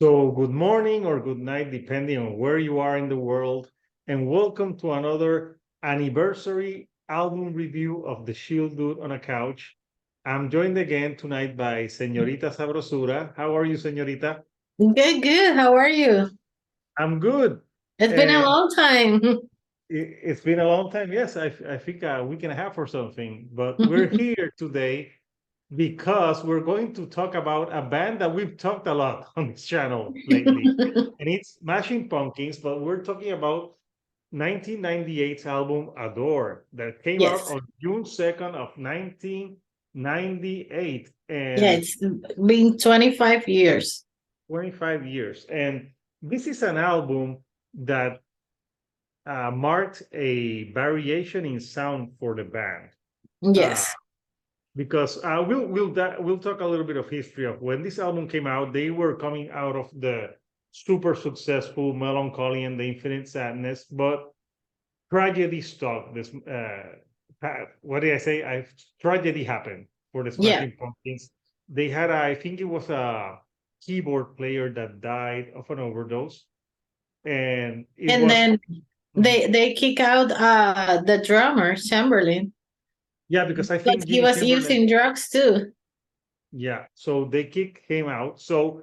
So, good morning or good night, depending on where you are in the world, and welcome to another anniversary album review of The Shield Dude on a Couch. I'm joined again tonight by Señorita Sabrosura. How are you, Señorita? Good, good. How are you? I'm good. It's been a And long time. it's been a long time. Yes, I think a week and a half or something. But we're here today because we're going to talk about a band that we've talked a lot on this channel lately, and it's Smashing Pumpkins, but we're talking about 1998's album Adore that came out Yes. on June 2nd of 1998, Yeah, and it's been 25 years. 25 years. And this is an album that marked a variation in sound for the band. Uh, Yes. because we'll talk a little bit of history of when this album came out. They were coming out of the super successful Melancholy and the Infinite Sadness, but tragedy struck. This what did I say? Tragedy happened for the Yeah. Smashing Pumpkins. They had, I think it was a keyboard player that died of an overdose, and it And was then Mhm. they kick out the drummer, Chamberlain, Yeah, because I because think he Jimmy was Chamberlain. using drugs too. Yeah, so they kicked him out. So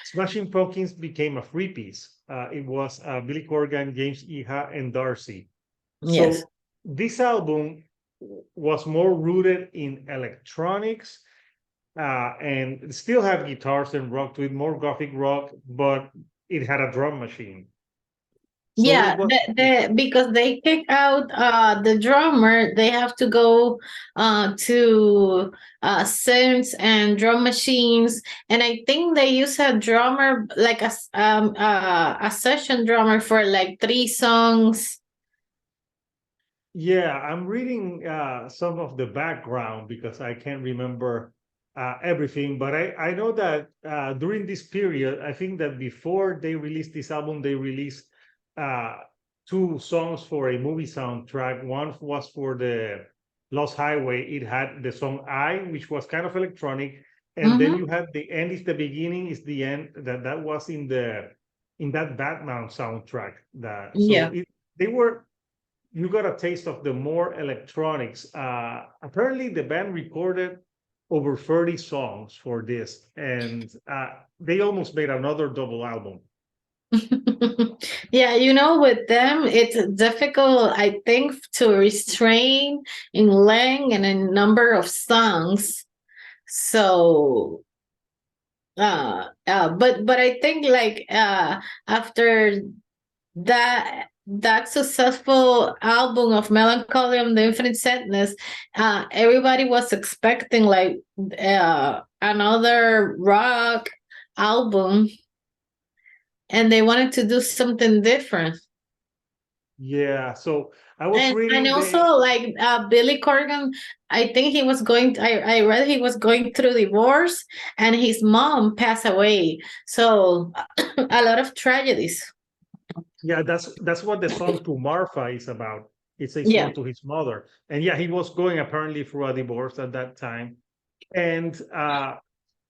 Smashing Pumpkins became a three piece. It was Billy Corgan, James Iha, and Darcy. Yes. So this album was more rooted in electronics and still had guitars and rock to it, more gothic rock, but it had a drum machine. So it Yeah, was, because they kick out the drummer, they have to go to synths and drum machines, and I think they use a drummer like a session drummer for like 3 songs. yeah, I'm reading some of the background because I can't remember everything, but I know that during this period, I think that before they released this album, they released uh, two songs for a movie soundtrack. One was for the Lost Highway. It had the song I, which was kind of electronic, and then Mm-hmm. you had the end is the beginning, is the end. That was in that Batman soundtrack. That so Yeah. they were, you got a taste of the more electronics. Apparently, the band recorded over 30 songs for this, and they almost made another double album. Yeah, with them, it's difficult, I think, to restrain in length and in number of songs. So but I think like after that successful album of Melancholy and the Infinite Sadness, everybody was expecting like another rock album, and they wanted to do something different. Yeah, so I was And reading also the like Billy Corgan, I think he was I read he was going through divorce, and his mom passed away. So a lot of tragedies. yeah, that's what the song To Martha is about. It's a Yeah. song to his mother, and yeah, he was going apparently through a divorce at that time, and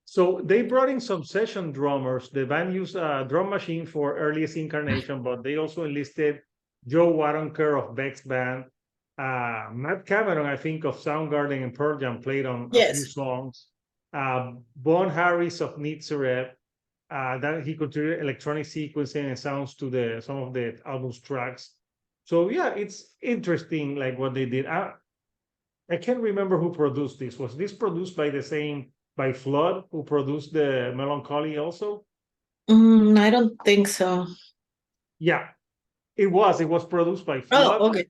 so they brought in some session drummers. The band used a drum machine for earliest incarnation, but they also enlisted Joe Waronker of Beck's band. Matt Cameron, I think, of Soundgarden and Pearl Jam played on a few Yes. songs. Bon Harris of Nitzeret, that he contributed electronic sequencing and sounds to the some of the album's tracks. So yeah, it's interesting like what they did. I can't remember who produced this. Was this produced by the same by Flood, who produced the Melancholy also? I don't think so. Yeah, it was. It was produced by Oh, Flood okay.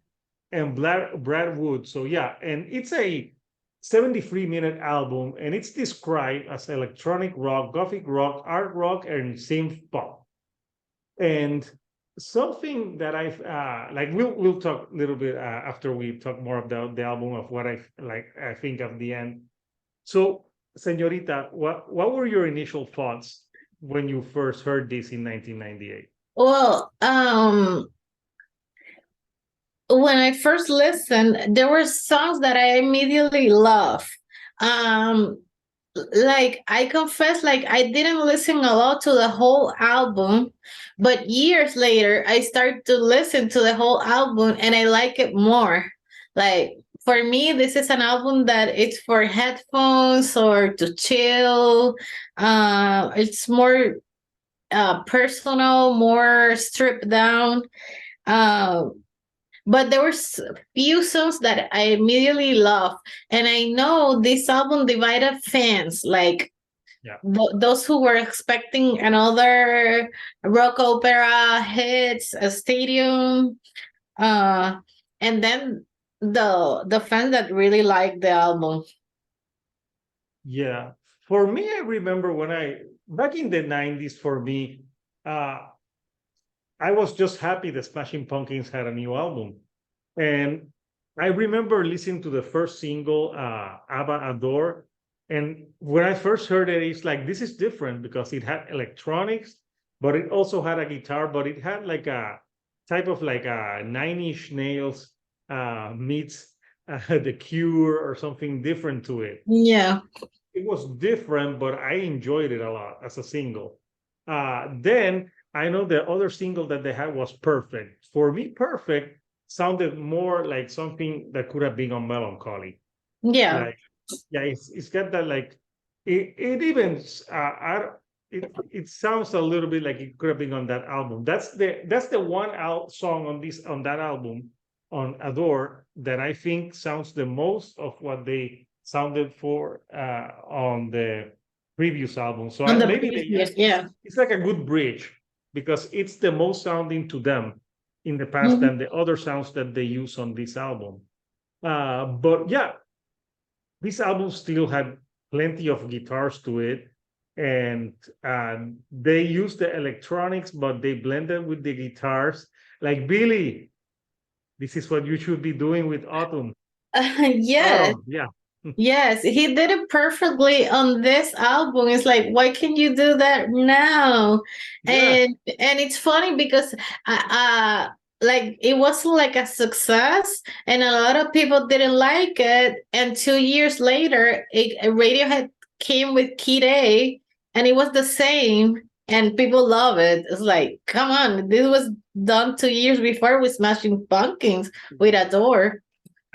and Brad Wood. So yeah, and it's a 73-minute album, and it's described as electronic rock, gothic rock, art rock, and synth pop. And something that I've like, we'll talk a little bit after we talk more about the album of what I think of the end. So, Señorita, what were your initial thoughts when you first heard this in 1998? Well, when I first listened, there were songs that I immediately loved. Um, like I confess, like I didn't listen a lot to the whole album, but years later I started to listen to the whole album and I like it more. Like for me, this is an album that it's for headphones or to chill. It's more personal, more stripped down. Uh, but there were few songs that I immediately loved, and I know this album divided fans. Like Yeah. those who were expecting another rock opera hits, a stadium, uh, and then the fans that really liked the album. Yeah. For me, I remember when back in the 90s, for me, uh, I was just happy that Smashing Pumpkins had a new album. And I remember listening to the first single, ABBA Adore. And when I first heard it, it's like, this is different because it had electronics, but it also had a guitar, but it had like a type of like a Nine Inch Nails meets The Cure or something different to it. Yeah. It was different, but I enjoyed it a lot as a single. Then I know the other single that they had was Perfect. For me, Perfect sounded more like something that could have been on Melancholy. Yeah. Like, yeah, it's got that like it even it sounds a little bit like it could have been on that album. That's the one out song on that album on Adore that I think sounds the most of what they sounded for on the previous album. So On the maybe they previous, yeah. it's like a good bridge because it's the most sounding to them in the past Mhm. than the other sounds that they use on this album. But yeah, this album still had plenty of guitars to it, and they used the electronics, but they blended with the guitars. Like Billy, this is what you should be doing with Autumn. Yes. Oh, yeah. Yes, he did it perfectly on this album. It's like, why can you do that now? Yeah. And it's funny because like it wasn't like a success, and a lot of people didn't like it. And 2 years later, Radiohead came with Kid A, and it was the same, and people love it. It's like, come on, this was done 2 years before with Smashing Pumpkins with Adore.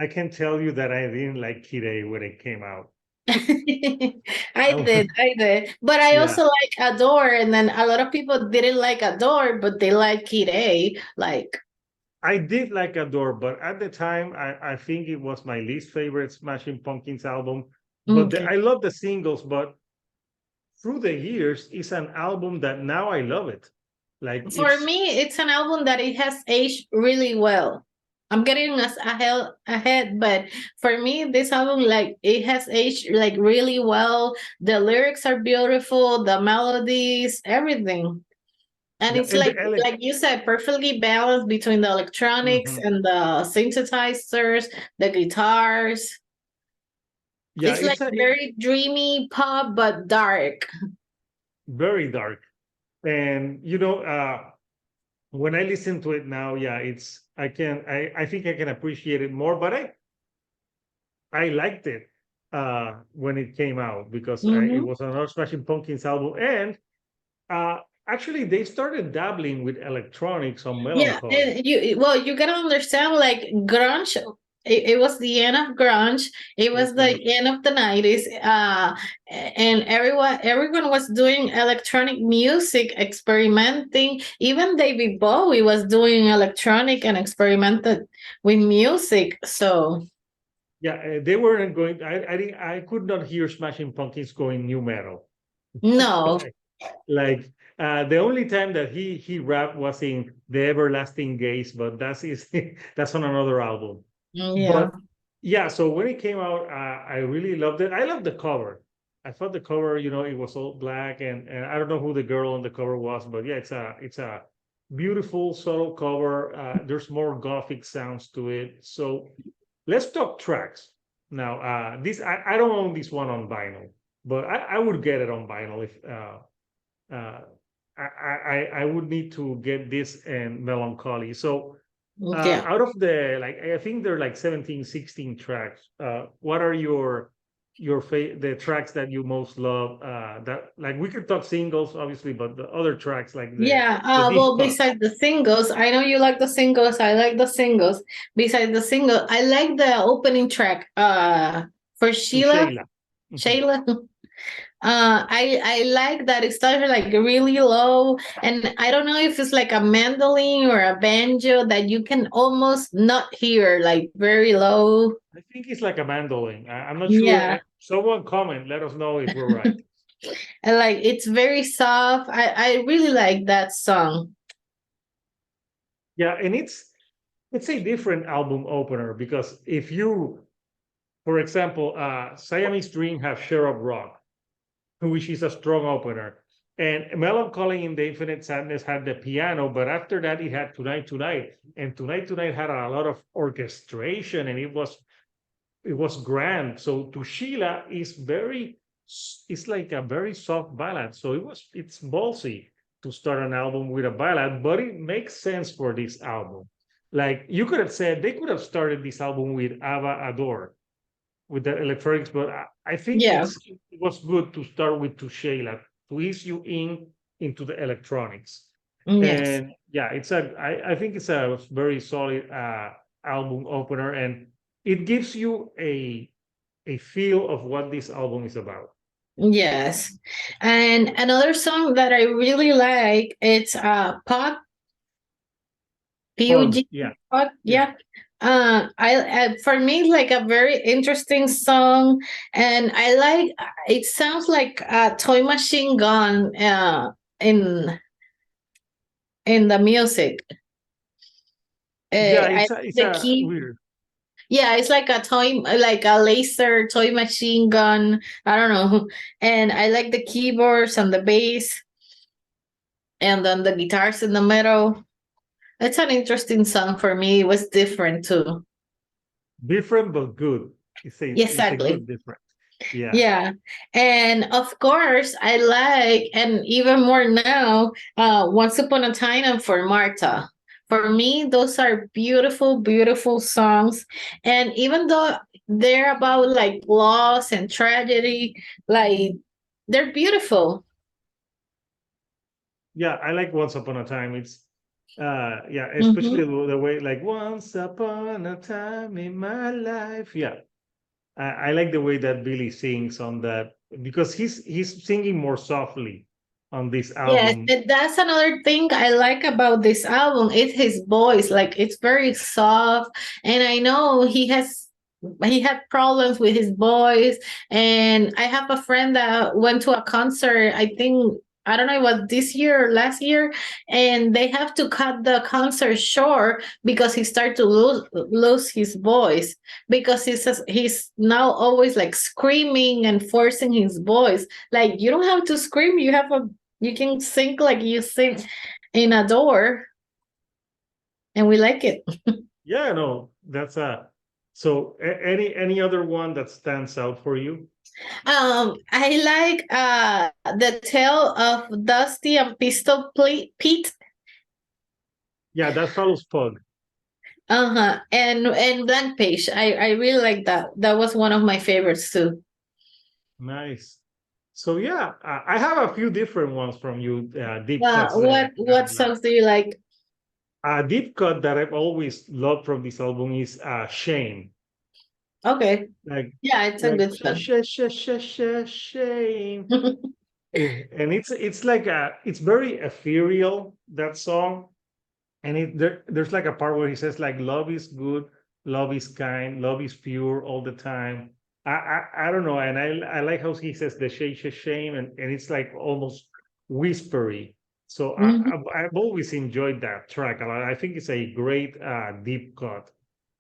I can tell you that I didn't like Kid A when it came out. I did, I did. But I Yeah. also like Adore, and then a lot of people didn't like Adore, but they like Kid A. Like, I did like Adore, but at the time, I think it was my least favorite Smashing Pumpkins album. But okay. I love the singles, but through the years, it's an album that now I love it. Like For it's me, it's an album that it has aged really well. I'm getting us ahead, but for me, this album, like, it has aged like really well. The lyrics are beautiful, the melodies, everything. And yeah, it's and the like you said, perfectly balanced between the electronics Mhm. and the synthesizers, the guitars. Yeah, It's like it's very dreamy pop, but dark. very dark. And when I listen to it now, yeah, I think I can appreciate it more, but I liked it when it came out because it Hmm. was another Smashing Pumpkins album. And uh, actually, they started dabbling with electronics on Yeah, Melancholy. and you gotta understand, like grunge. It was the end of grunge. It It was was the end the end of the 90s. And everyone was doing electronic music, experimenting. Even David Bowie was doing electronic and experimented with music. So Yeah, they weren't going. I could not hear Smashing Pumpkins going new metal. no, Like the only time that he rapped was in the Everlasting Gaze, but that's on another album. yeah. But yeah, so when it came out, I really loved it. I loved the cover. I thought the cover, it was all black, and I don't know who the girl on the cover was, but yeah, it's a beautiful, subtle cover. There's more gothic sounds to it. So let's talk tracks now. This I don't own this one on vinyl, but I would get it on vinyl if uh, I would need to get this and Melancholy. So Yeah. out of the like, I think there are like 17, 16 tracks. What are your the tracks that you most love. That like we could talk singles, obviously, but the other tracks like Yeah, the deep well, cut besides the singles, I know you like the singles. I like the singles. Besides the single, I like the opening track. For to Sheila, Sheila. Mhm. Shayla. I like that it started like really low, and I don't know if it's like a mandolin or a banjo that you can almost not hear, like very low. I think it's like a mandolin. I'm not sure. Yeah. Someone comment, let us know if we're right. And like it's very soft. I really like that song. Yeah, and it's a different album opener because if you, for example, Siamese Dream have Share of Rock, which is a strong opener. And Melancholy in the Infinite Sadness had the piano, but after that it had Tonight Tonight. And Tonight Tonight had a lot of orchestration and it was grand. So To Sheila is it's like a very soft ballad. So it's ballsy to start an album with a ballad, but it makes sense for this album. Like you could have said they could have started this album with Ava Adore with the electronics, but I think Yeah. it was good to start with To Sheila to ease you into the electronics. Yes. And yeah, I think it's a very solid album opener, and it gives you a feel of what this album is about. Yes. And another song that I really like, it's Pug, PUG. yeah, yeah, Yeah. I for me like a very interesting song, and I like it sounds like a toy machine gun in the music. yeah. I It's the a key. weird. Yeah, it's like a toy, like a laser toy machine gun. I don't know. And I like the keyboards and the bass, and then the guitars in the middle. It's an interesting song for me. It was different too. Different but good. It's a Exactly. good different. Yeah. Yeah. And of course, I like, and even more now, Once Upon a Time and For Marta. For me, those are beautiful, beautiful songs. And even though they're about like loss and tragedy, like they're beautiful. Yeah, I like Once Upon a Time. It's yeah, especially Hmm. the way like Once Upon a Time in my life. Yeah. I like the way that Billy sings on that because he's singing more softly on this Yes, album. and that's another thing I like about this album. It's his voice. Like it's very soft. And I know he had problems with his voice. And I have a friend that went to a concert, I think I don't know, it was this year or last year, and they have to cut the concert short because he started to lose his voice, because he's now always like screaming and forcing his voice. Like you don't have to scream, you can sing like you sing in a door, and we like it. Yeah, no, that's so any other one that stands out for you? I like the tale of Dusty and Pete. Yeah, that follows Pug. Uh-huh. And Blank Page. I really like that. That was one of my favorites too. Nice. So yeah, I have a few different ones from you, deep cuts that I What like. songs do you like? A deep cut that I've always loved from this album is Shame. Okay. Like Yeah, it's a like good song. shame. And it's like it's very ethereal, that song. And there's like a part where he says like love is good, love is kind, love is pure all the time. I don't know, and I like how he says the shame, and it's like almost whispery. So Mhm. I've always enjoyed that track a lot. I think it's a great deep cut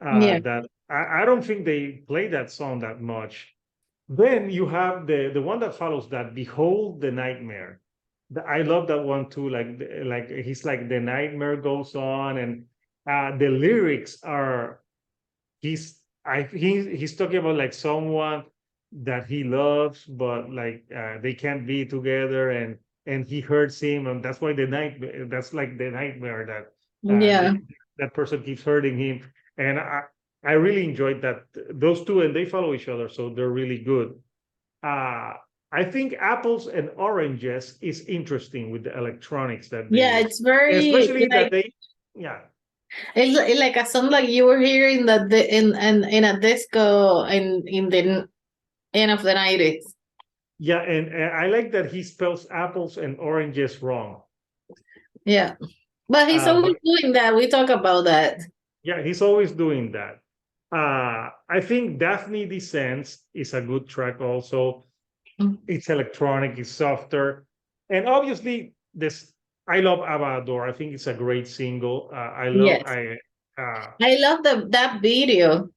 Yeah. that I don't think they play that song that much. Then you have the one that follows that, Behold the Nightmare. I love that one too. Like he's like the nightmare goes on, and the lyrics are he's talking about like someone that he loves, but like they can't be together, and he hurts him, and that's why that's like the nightmare that Yeah. that person keeps hurting him, and I really enjoyed that those two, and they follow each other, so they're really good. I think apples and oranges is interesting with the electronics that they Yeah, use, it's very especially that like they, yeah, it's like a song like you were hearing that the in a disco in the end of the 90s. yeah, and I like that he spells apples and oranges wrong. Yeah. But he's always But doing that. We talk about that. yeah, he's always doing that. I think Daphne Descends is a good track also. Mm. It's electronic, it's softer. And obviously, this I love Abador. I think it's a great single. Yes. I love that video.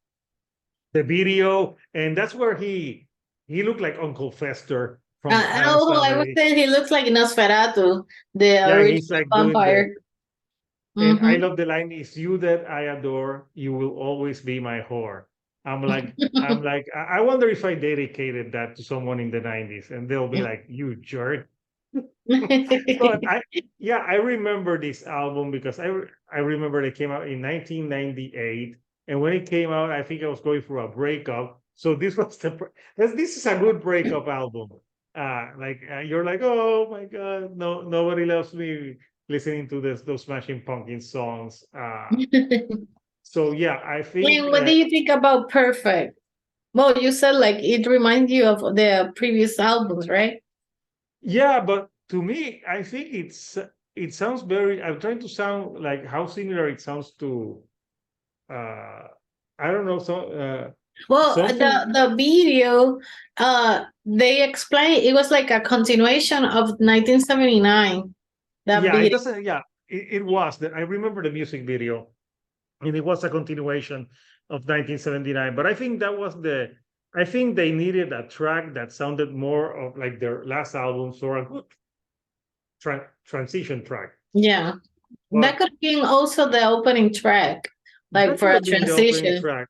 The video, and that's where he looked like Uncle Fester from Adam's Oh, I was Family. saying he looks like Nosferatu, the Yeah, he's original like doing the, vampire. and I Mm-hmm. love the line, "It's you that I adore, you will always be my whore." I'm like, I wonder if I dedicated that to someone in the 90s, and they'll be like, "You jerk." But yeah, I remember this album because I remember it came out in 1998, and when it came out, I think I was going through a breakup. So this was this is a good breakup album. You're like, oh my god, no, nobody loves me listening to those Smashing Pumpkins songs. So yeah, I think And what do you think about Perfect? Well, you said like it reminds you of the previous albums, right? yeah, but to me, I think it sounds very. I'm trying to sound like how similar it sounds to uh I don't know, Well, something. the video, they explain it was like a continuation of 1979. That Yeah, it video. doesn't. Yeah, it was that I remember the music video, and it was a continuation of 1979. But I think that was the. I think they needed a track that sounded more of like their last albums or a good transition track. Yeah. That But could have been also the opening track, like that for could a have been the opening transition. track.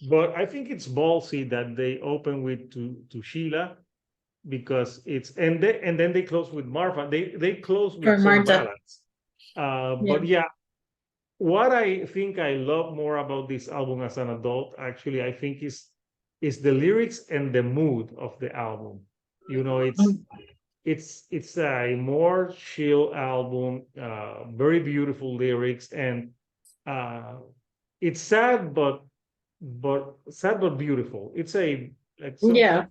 But I think it's ballsy that they open with to Sheila because it's and then they close with Marfa. They close For with some Marta. ballads. Yeah. But yeah, what I think I love more about this album as an adult, actually, I think is the lyrics and the mood of the album. You know, Mm. it's a more chill album, very beautiful lyrics, and uh, it's sad but beautiful. It's a like some Yeah.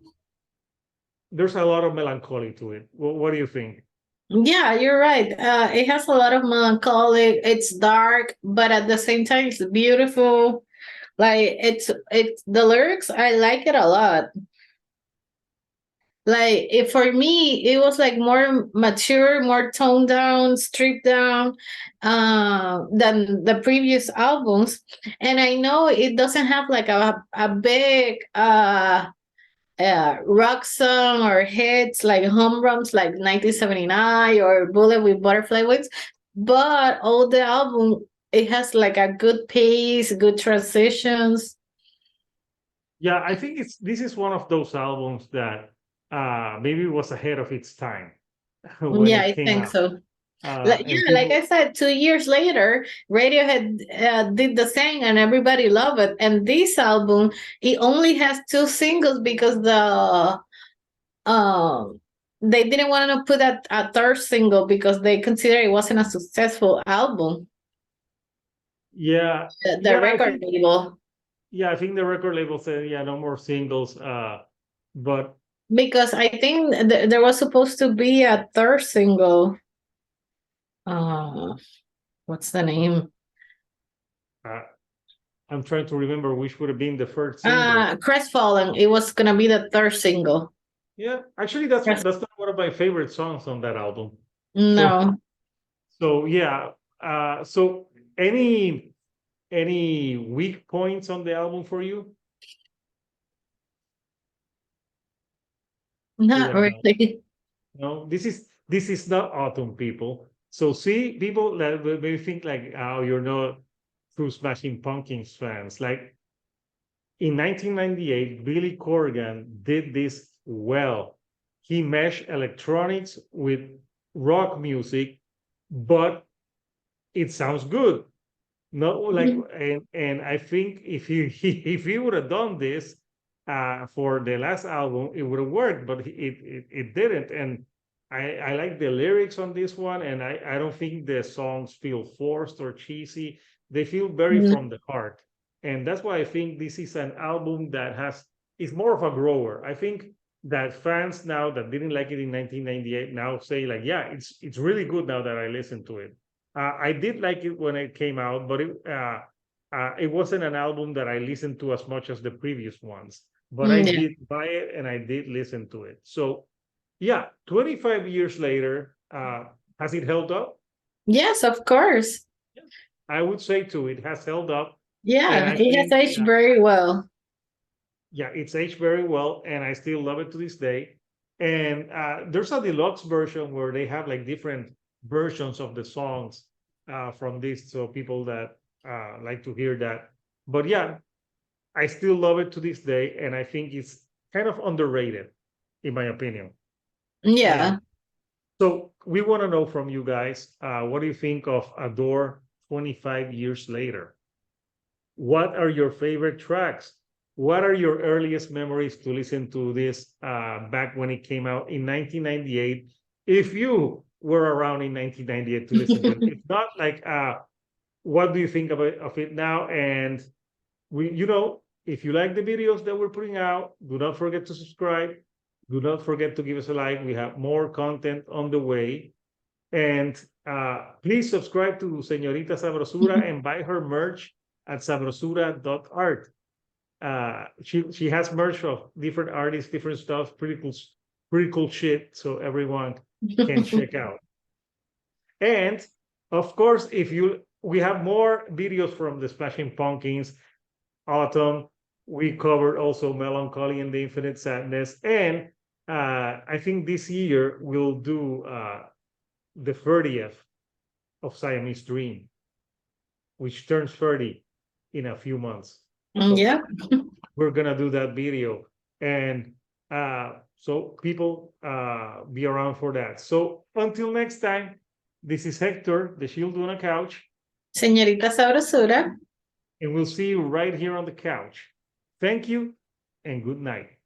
there's a lot of melancholy to it. What do you think? Yeah, you're right. It has a lot of melancholic. It's dark, but at the same time, it's beautiful. Like it's the lyrics. I like it a lot. Like it, for me, it was like more mature, more toned down, stripped down, than the previous albums. And I know it doesn't have like a big rock song or hits like home runs like 1979 or Bullet with Butterfly Wings, but all the album it has like a good pace, good transitions. Yeah, I think this is one of those albums that maybe was ahead of its time when Yeah, it I came think out. so. Like And yeah, like people, I said, 2 years later, Radiohead did the same, and everybody loved it. And this album, it only has two singles because um they didn't want to put a third single because they consider it wasn't a successful album. yeah, The yeah, record label, I think the record label said, yeah, no more singles. But because I think there was supposed to be a third single. Uh, what's the name? uh, I'm trying to remember which would have been the first single. Crestfallen. It was gonna be the third single. Yeah, actually, Crest- that's not one of my favorite songs on that album. So, no, so yeah. So any weak points on the album for you? You not have not. really. No, this is not autumn, people. So see, people that will maybe think like, oh, you're not true Smashing Pumpkins fans. Like in 1998, Billy Corgan did this well. He meshed electronics with rock music, but it sounds good. No, like, and I think if he if he would have done this for the last album, it would have worked, but it didn't. And I like the lyrics on this one, and I don't think the songs feel forced or cheesy. They feel very from the heart, and that's why I think this is an album that has is more of a grower. I think that fans now that didn't like it in 1998 now say like, yeah, it's really good now that I listen to it. I did like it when it came out, but it wasn't an album that I listened to as much as the previous ones. But I Yeah. did buy it and I did listen to it. So, yeah, 25 years later, has it held up? Yes, of course. I would say too, it has held up. And Yeah, I it has think, aged very well. yeah, it's aged very well. And I still love it to this day. And there's a deluxe version where they have like different versions of the songs from this. So people that like to hear that. But yeah, I still love it to this day, and I think it's kind of underrated, in my opinion. Yeah. So we want to know from you guys, what do you think of Adore 25 years later? What are your favorite tracks? What are your earliest memories to listen to this back when it came out in 1998? If you were around in 1998 to listen to it, if not, like, what do you think of it now? And if you like the videos that we're putting out, do not forget to subscribe. Do not forget to give us a like. We have more content on the way. And please subscribe to Señorita Sabrosura and buy her merch at sabrosura.art. She has merch of different artists, different stuff, pretty cool shit. So everyone can check out. And of course, if you we have more videos from the Splashing Pumpkins Autumn. We covered also Melancholy and the Infinite Sadness. And I think this year we'll do the 30th of Siamese Dream, which turns 30 in a few months. So Yeah. we're going to do that video. And so people be around for that. So until next time, this is Hector, the Shield on a Couch. Señorita Sabrosura. And we'll see you right here on the couch. Thank you and good night.